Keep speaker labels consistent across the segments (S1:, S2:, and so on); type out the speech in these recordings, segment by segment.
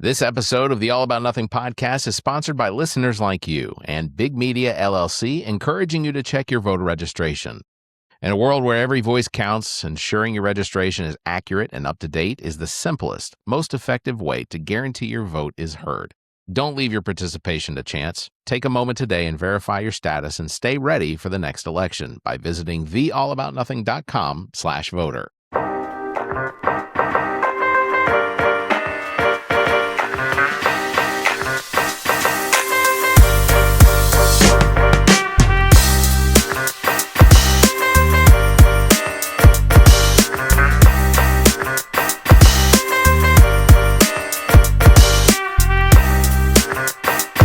S1: This episode of the All About Nothing podcast is sponsored by listeners like you and Big Media LLC, encouraging you to check your voter registration. In a world where every voice counts, ensuring your registration is accurate and up to date is the simplest, most effective way to guarantee your vote is heard. Don't leave your participation to chance. Take a moment today and verify your status and stay ready for the next election by visiting theallaboutnothing.com/voter.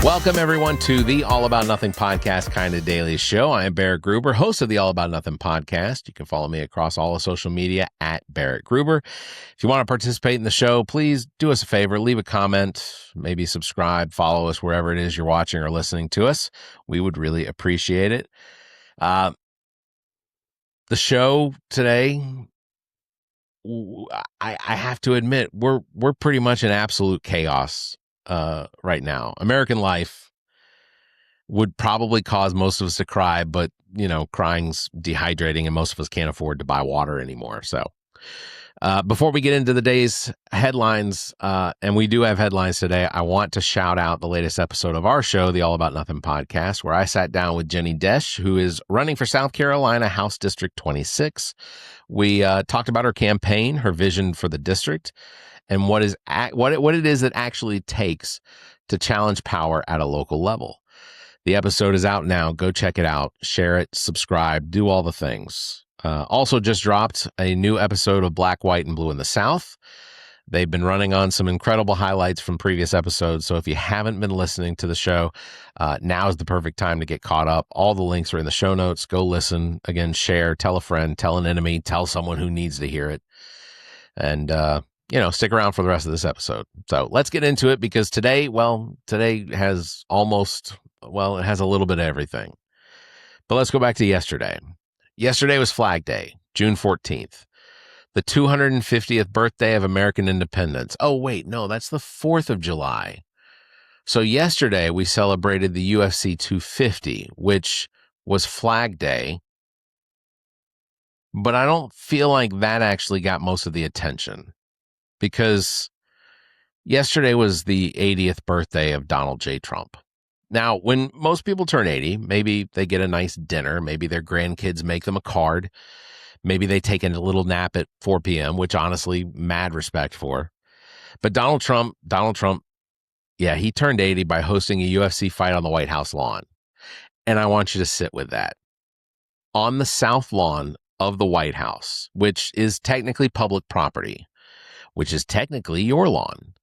S1: Welcome, everyone, to the All About Nothing podcast kind of daily show. I am Barrett Gruber, host of the All About Nothing podcast. You can follow me across all of social media at Barrett Gruber. If you want to participate in the show, please do us a favor, leave a comment, maybe subscribe, follow us wherever it is you're watching or listening to us. We would really appreciate it. The show today, I have to admit, we're pretty much in absolute chaos right now. American life would probably cause most of us to cry, but, you know, crying's dehydrating and most of us can't afford to buy water anymore. So before we get into the day's headlines, and we do have headlines today, I want to shout out the latest episode of our show, the All About Nothing podcast, where I sat down with Jenny Desch, who is running for South Carolina House District 26. We talked about her campaign, her vision for the district, and what it is that actually takes to challenge power at a local level. The episode is out now. Go check it out. Share it, subscribe, do all the things. Also just dropped a new episode of Black, White, and Blue in the South. They've been running on some incredible highlights from previous episodes. So if you haven't been listening to the show, now is the perfect time to get caught up. All the links are in the show notes. Go listen. Again, share, tell a friend, tell an enemy, tell someone who needs to hear it. And, stick around for the rest of this episode. So let's get into it because today has it has a little bit of everything. But let's go back to yesterday. Yesterday was Flag Day, June 14th, the 250th birthday of American independence. Oh, wait, no, that's the 4th of July. So yesterday we celebrated the UFC 250, which was Flag Day. But I don't feel like that actually got most of the attention because yesterday was the 80th birthday of Donald J. Trump. Now, when most people turn 80, maybe they get a nice dinner, maybe their grandkids make them a card, maybe they take a little nap at 4 p.m., which honestly, mad respect for. But Donald Trump, yeah, he turned 80 by hosting a UFC fight on the White House lawn. And I want you to sit with that. On the south lawn of the White House, which is technically public property, which is technically your lawn,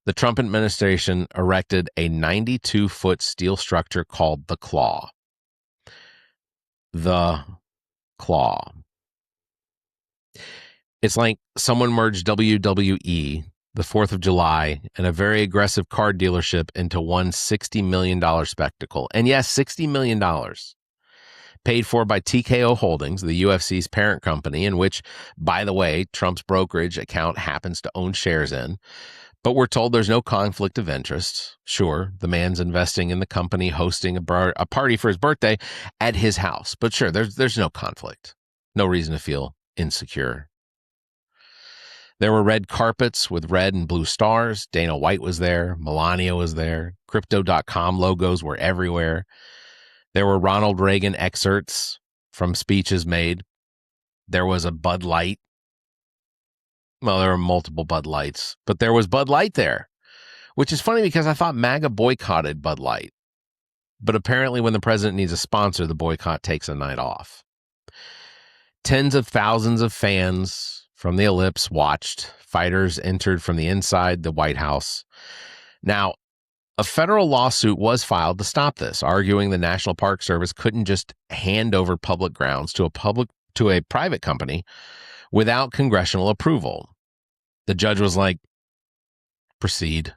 S1: the Trump administration erected a 92-foot steel structure called the Claw. The Claw. It's like someone merged WWE, the 4th of July, and a very aggressive car dealership into one $60 million spectacle. And yes, $60 million. Paid for by TKO Holdings, the UFC's parent company, in which, by the way, Trump's brokerage account happens to own shares in. But we're told there's no conflict of interest. Sure, the man's investing in the company, hosting a party for his birthday at his house. But sure, there's no conflict. No reason to feel insecure. There were red carpets with red and blue stars. Dana White was there. Melania was there. Crypto.com logos were everywhere. There were Ronald Reagan excerpts from speeches made. There was a Bud Light. Well, there were multiple Bud Lights, but there was Bud Light there, which is funny because I thought MAGA boycotted Bud Light. But apparently when the president needs a sponsor, the boycott takes a night off. Tens of thousands of fans from the Ellipse watched. Fighters entered from the inside the White House. Now, a federal lawsuit was filed to stop this, arguing the National Park Service couldn't just hand over public grounds to a private company without congressional approval. The judge was like, proceed.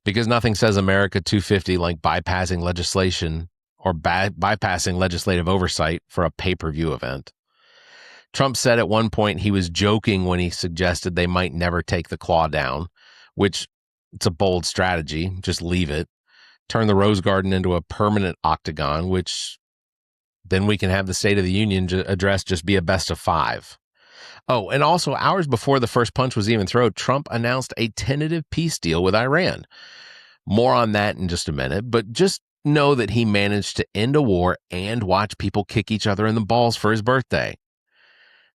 S1: Because nothing says America 250 like bypassing legislation or bypassing legislative oversight for a pay-per-view event. Trump said at one point he was joking when he suggested they might never take the claw down, which It's a bold strategy. Just leave it. Turn the Rose Garden into a permanent octagon, which then we can have the State of the Union address just be a best of 5. Oh, and also hours before the first punch was even thrown, Trump announced a tentative peace deal with Iran. More on that in just a minute, but just know that he managed to end a war and watch people kick each other in the balls for his birthday.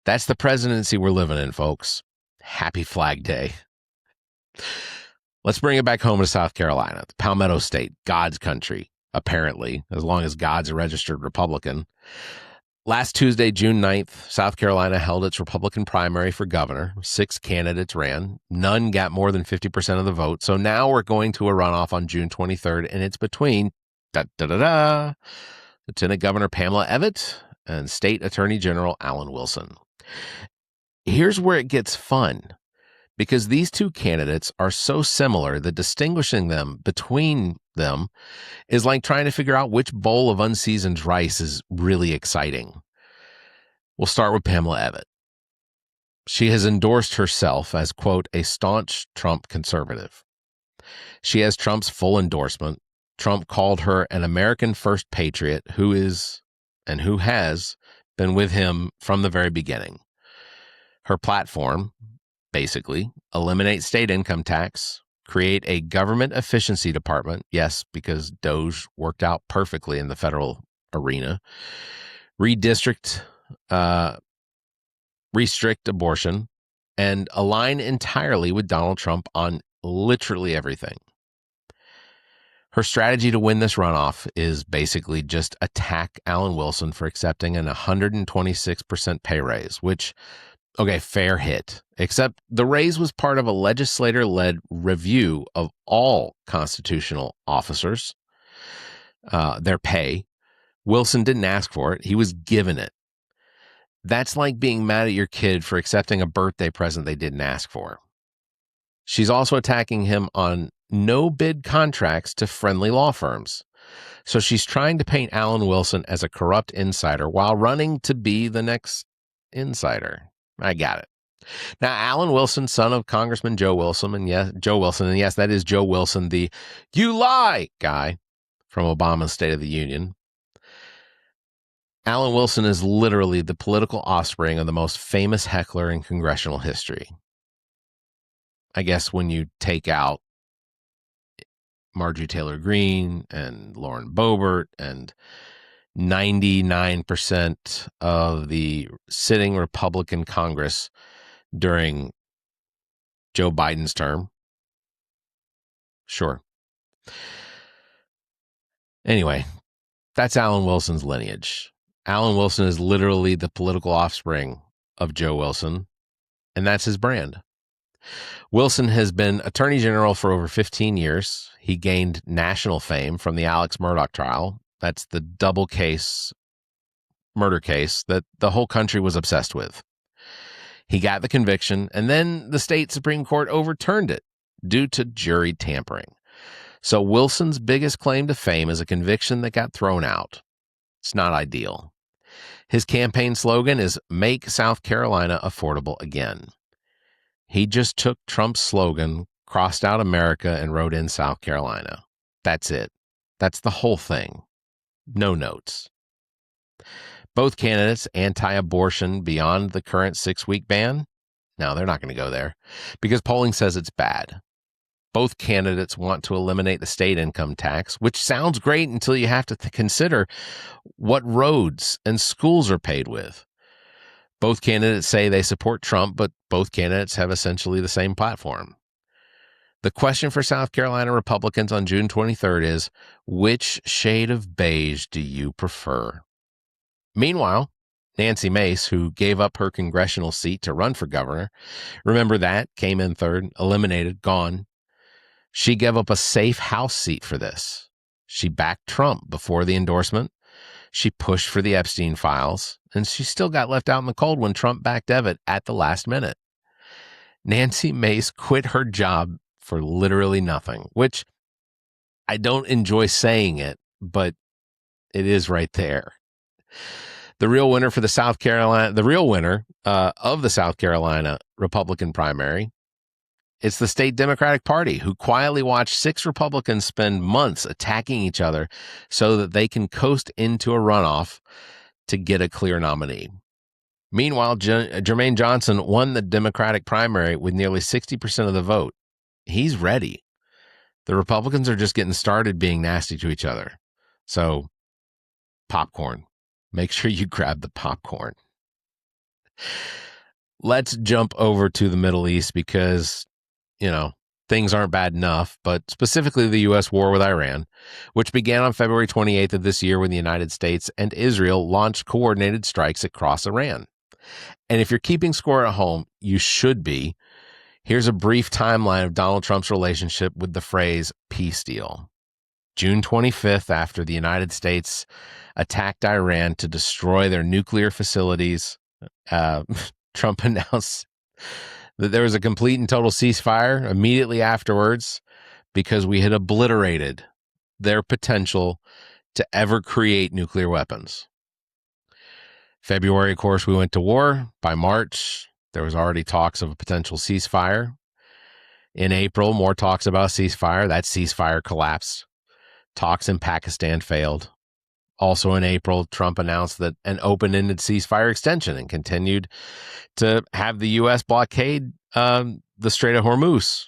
S1: That's the presidency we're living in, folks. Happy Flag Day. Let's bring it back home to South Carolina, the Palmetto State, God's country, apparently, as long as God's a registered Republican. Last Tuesday, June 9th, South Carolina held its Republican primary for governor. 6 candidates ran. None got more than 50% of the vote. So now we're going to a runoff on June 23rd, and it's between Lieutenant Governor Pamela Evette and State Attorney General Alan Wilson. Here's where it gets fun, because these two candidates are so similar that distinguishing them between them is like trying to figure out which bowl of unseasoned rice is really exciting. We'll start with Pamela Evette. She has endorsed herself as, quote, a staunch Trump conservative. She has Trump's full endorsement. Trump called her an American first patriot who is and who has been with him from the very beginning. Her platform, basically, eliminate state income tax, create a government efficiency department. Yes, because DOGE worked out perfectly in the federal arena. Redistrict, restrict abortion, and align entirely with Donald Trump on literally everything. Her strategy to win this runoff is basically just attack Alan Wilson for accepting an 126% pay raise, which, okay, fair hit, except the raise was part of a legislator-led review of all constitutional officers, their pay. Wilson didn't ask for it. He was given it. That's like being mad at your kid for accepting a birthday present they didn't ask for. She's also attacking him on no-bid contracts to friendly law firms. So she's trying to paint Alan Wilson as a corrupt insider while running to be the next insider. I got it. Now, Alan Wilson, son of Congressman Joe Wilson, and yes, that is Joe Wilson, the "you lie" guy from Obama's State of the Union. Alan Wilson is literally the political offspring of the most famous heckler in congressional history. I guess when you take out Marjorie Taylor Greene and Lauren Boebert and 99% of the sitting Republican Congress during Joe Biden's term. Sure. Anyway, that's Alan Wilson's lineage. Alan Wilson is literally the political offspring of Joe Wilson, and that's his brand. Wilson has been Attorney General for over 15 years. He gained national fame from the Alex Murdaugh trial. That's the double case, murder case that the whole country was obsessed with. He got the conviction, and then the state Supreme Court overturned it due to jury tampering. So Wilson's biggest claim to fame is a conviction that got thrown out. It's not ideal. His campaign slogan is "Make South Carolina Affordable Again." He just took Trump's slogan, crossed out America, and wrote in South Carolina. That's it. That's the whole thing. No notes. Both candidates anti-abortion beyond the current 6-week ban? No, they're not going to go there because polling says it's bad. Both candidates want to eliminate the state income tax, which sounds great until you have to consider what roads and schools are paid with. Both candidates say they support Trump, but both candidates have essentially the same platform. The question for South Carolina Republicans on June 23rd is, which shade of beige do you prefer? Meanwhile, Nancy Mace, who gave up her congressional seat to run for governor, remember that, came in third, eliminated, gone. She gave up a safe House seat for this. She backed Trump before the endorsement. She pushed for the Epstein files, and she still got left out in the cold when Trump backed Evette at the last minute. Nancy Mace quit her job for literally nothing, which I don't enjoy saying it, but it is right there. The real winner of the South Carolina Republican primary It's the state Democratic Party who quietly watched 6 Republicans spend months attacking each other so that they can coast into a runoff to get a clear nominee. Meanwhile, Jermaine Johnson won the Democratic primary with nearly 60% of the vote. He's ready. The Republicans are just getting started being nasty to each other. So, popcorn. Make sure you grab the popcorn. Let's jump over to the Middle East because, things aren't bad enough, but specifically the U.S. war with Iran, which began on February 28th of this year when the United States and Israel launched coordinated strikes across Iran. And if you're keeping score at home, you should be. Here's a brief timeline of Donald Trump's relationship with the phrase peace deal. June 25th, after the United States attacked Iran to destroy their nuclear facilities, Trump announced that there was a complete and total ceasefire immediately afterwards because we had obliterated their potential to ever create nuclear weapons. February, of course, we went to war. By March, there was already talks of a potential ceasefire. In April, more talks about a ceasefire. That ceasefire collapsed. Talks in Pakistan failed. Also in April, Trump announced that an open-ended ceasefire extension and continued to have the U.S. blockade the Strait of Hormuz.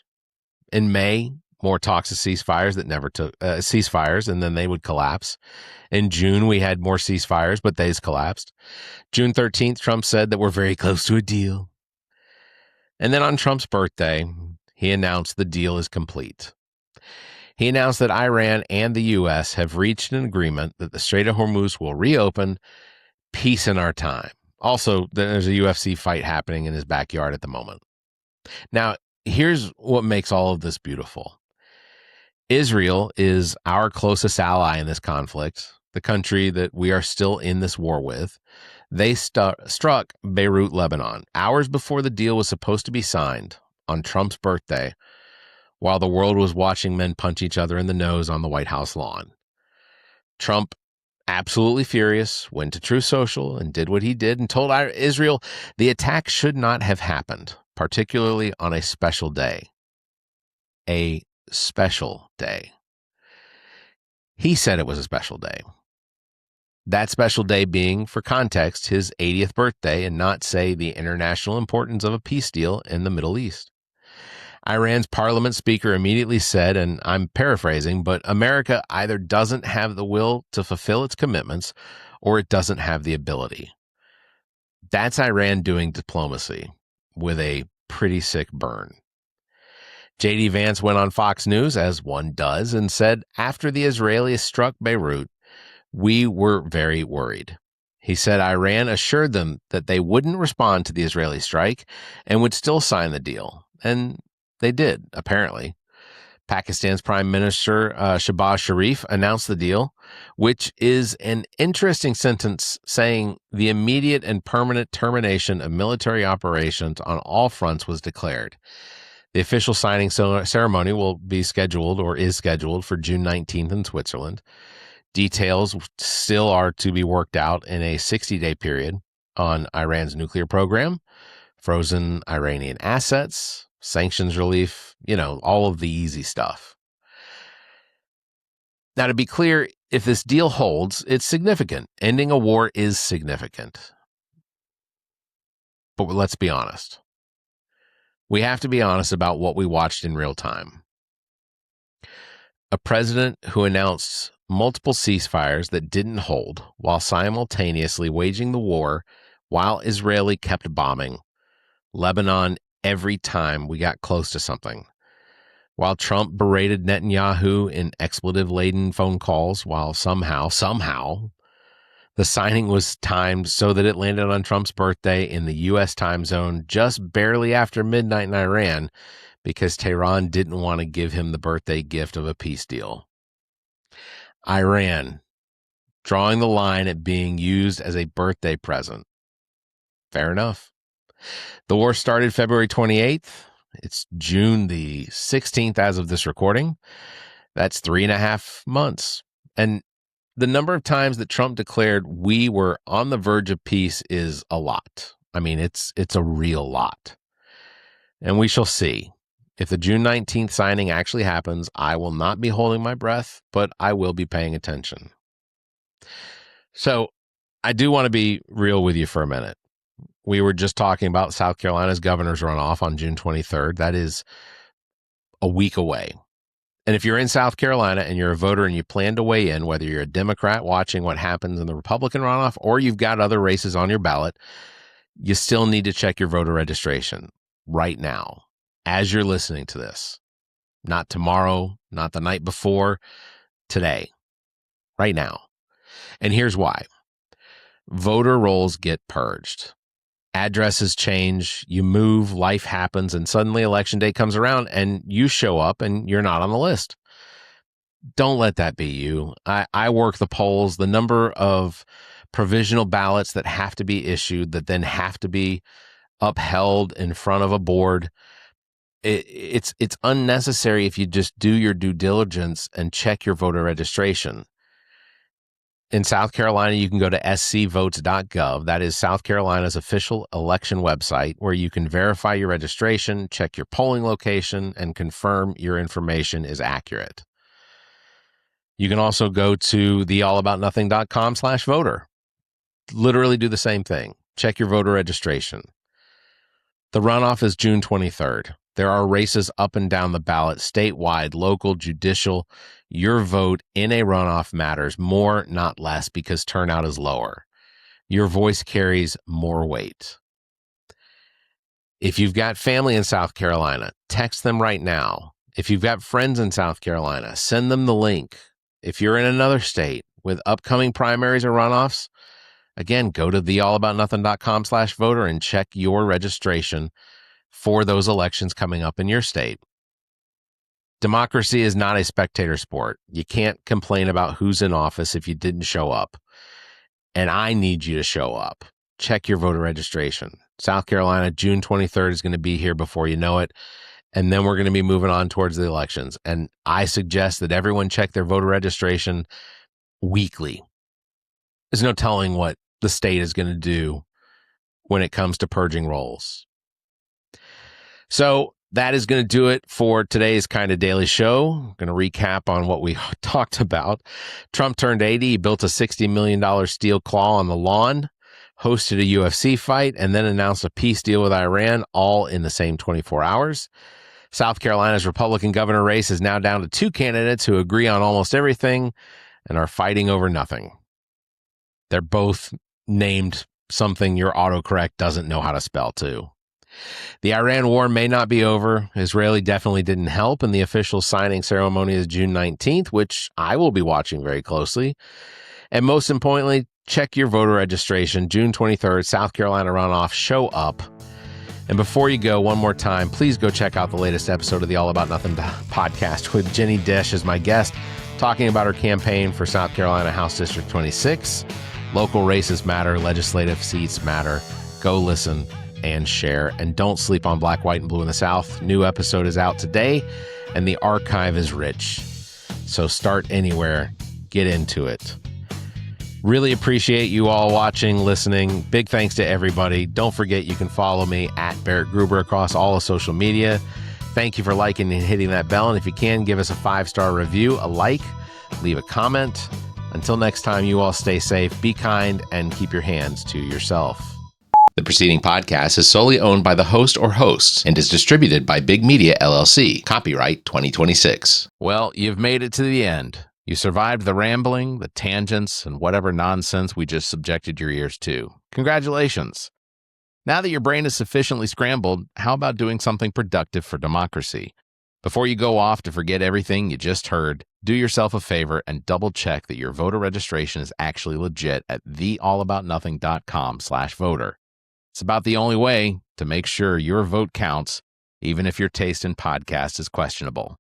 S1: In May, more talks of ceasefires that never took ceasefires, and then they would collapse. In June, we had more ceasefires, but they's collapsed. June 13th, Trump said that we're very close to a deal. And then on Trump's birthday, he announced the deal is complete. He announced that Iran and the U.S. have reached an agreement that the Strait of Hormuz will reopen. Peace in our time. Also, there's a UFC fight happening in his backyard at the moment. Now, here's what makes all of this beautiful. Israel is our closest ally in this conflict, the country that we are still in this war with. They struck Beirut, Lebanon, hours before the deal was supposed to be signed on Trump's birthday, while the world was watching men punch each other in the nose on the White House lawn. Trump, absolutely furious, went to Truth Social and did what he did and told Israel the attack should not have happened, particularly on a special day. A special day. He said it was a special day. That special day being, for context, his 80th birthday and not, say, the international importance of a peace deal in the Middle East. Iran's parliament speaker immediately said, and I'm paraphrasing, but America either doesn't have the will to fulfill its commitments or it doesn't have the ability. That's Iran doing diplomacy with a pretty sick burn. J.D. Vance went on Fox News, as one does, and said, after the Israelis struck Beirut, we were very worried. He said Iran assured them that they wouldn't respond to the Israeli strike and would still sign the deal. And they did, apparently. Pakistan's Prime Minister Shehbaz Sharif announced the deal, which is an interesting sentence saying the immediate and permanent termination of military operations on all fronts was declared. The official signing ceremony will be scheduled or is scheduled for June 19th in Switzerland. Details still are to be worked out in a 60-day period on Iran's nuclear program, frozen Iranian assets, sanctions relief, all of the easy stuff. Now, to be clear, if this deal holds, it's significant. Ending a war is significant. But let's be honest. We have to be honest about what we watched in real time. A president who announced multiple ceasefires that didn't hold while simultaneously waging the war while Israel kept bombing Lebanon every time we got close to something. While Trump berated Netanyahu in expletive-laden phone calls while somehow, the signing was timed so that it landed on Trump's birthday in the U.S. time zone just barely after midnight in Iran because Tehran didn't want to give him the birthday gift of a peace deal. Iran, drawing the line at being used as a birthday present. Fair enough. The war started February 28th. It's June the 16th as of this recording. That's 3.5 months. And the number of times that Trump declared we were on the verge of peace is a lot. I mean, it's a real lot. And we shall see If the June 19th signing actually happens, I will not be holding my breath, but I will be paying attention. So I do want to be real with you for a minute. We were just talking about South Carolina's governor's runoff on June 23rd. That is a week away. And if you're in South Carolina and you're a voter and you plan to weigh in, whether you're a Democrat watching what happens in the Republican runoff or you've got other races on your ballot, you still need to check your voter registration right now as you're listening to this. Not tomorrow, not the night before, today, right now. And here's why. Voter rolls get purged. Addresses change, you move, life happens, and suddenly election day comes around and you show up and you're not on the list. Don't let that be you. I work the polls. The number of provisional ballots that have to be issued that then have to be upheld in front of a board, it's unnecessary if you just do your due diligence and check your voter registration. In South Carolina, you can go to scvotes.gov. That is South Carolina's official election website where you can verify your registration, check your polling location, and confirm your information is accurate. You can also go to theallaboutnothing.com/voter. Literally do the same thing. Check your voter registration. The runoff is June 23rd. There are races up and down the ballot, statewide, local, judicial. Your vote in a runoff matters more, not less, because turnout is lower. Your voice carries more weight. If you've got family in South Carolina, text them right now. If you've got friends in South Carolina, send them the link. If you're in another state with upcoming primaries or runoffs, again, go to theallaboutnothing.com/voter and check your registration for those elections coming up in your state. Democracy is not a spectator sport. You can't complain about who's in office if you didn't show up. And I need you to show up. Check your voter registration. South Carolina, June 23rd is going to be here before you know it. And then we're going to be moving on towards the elections. And I suggest that everyone check their voter registration weekly. There's no telling what the state is going to do when it comes to purging rolls. So that is going to do it for today's Kind of Daily Show. I'm going to recap on what we talked about. Trump turned 80. He built a $60 million steel claw on the lawn, hosted a UFC fight, and then announced a peace deal with Iran, all in the same 24 hours. South Carolina's Republican governor race is now down to two candidates who agree on almost everything and are fighting over nothing. They're both named something your autocorrect doesn't know how to spell, too. The Iran war may not be over. Israeli definitely didn't help, and the official signing ceremony is June 19th, which I will be watching very closely. And most importantly, check your voter registration. June 23rd, South Carolina runoff. Show up. And before you go, one more time, please go check out the latest episode of the All About Nothing podcast with Jenny Desch as my guest, talking about her campaign for South Carolina House District 26. Local races matter. Legislative seats matter. Go listen and share. And don't sleep on Black, White, and Blue in the South. New episode is out today, and the archive is rich. So start anywhere. Get into it. Really appreciate you all watching, listening. Big thanks to everybody. Don't forget you can follow me at Barrett Gruber across all of social media. Thank you for liking and hitting that bell. And if you can, give us a 5-star review, a like, leave a comment. Until next time, you all stay safe, be kind, and keep your hands to yourself. The preceding podcast is solely owned by the host or hosts and is distributed by Big Media, LLC. Copyright 2026. Well, you've made it to the end. You survived the rambling, the tangents, and whatever nonsense we just subjected your ears to. Congratulations. Now that your brain is sufficiently scrambled, how about doing something productive for democracy? Before you go off to forget everything you just heard, do yourself a favor and double-check that your voter registration is actually legit at theallaboutnothing.com/voter. It's about the only way to make sure your vote counts, even if your taste in podcasts is questionable.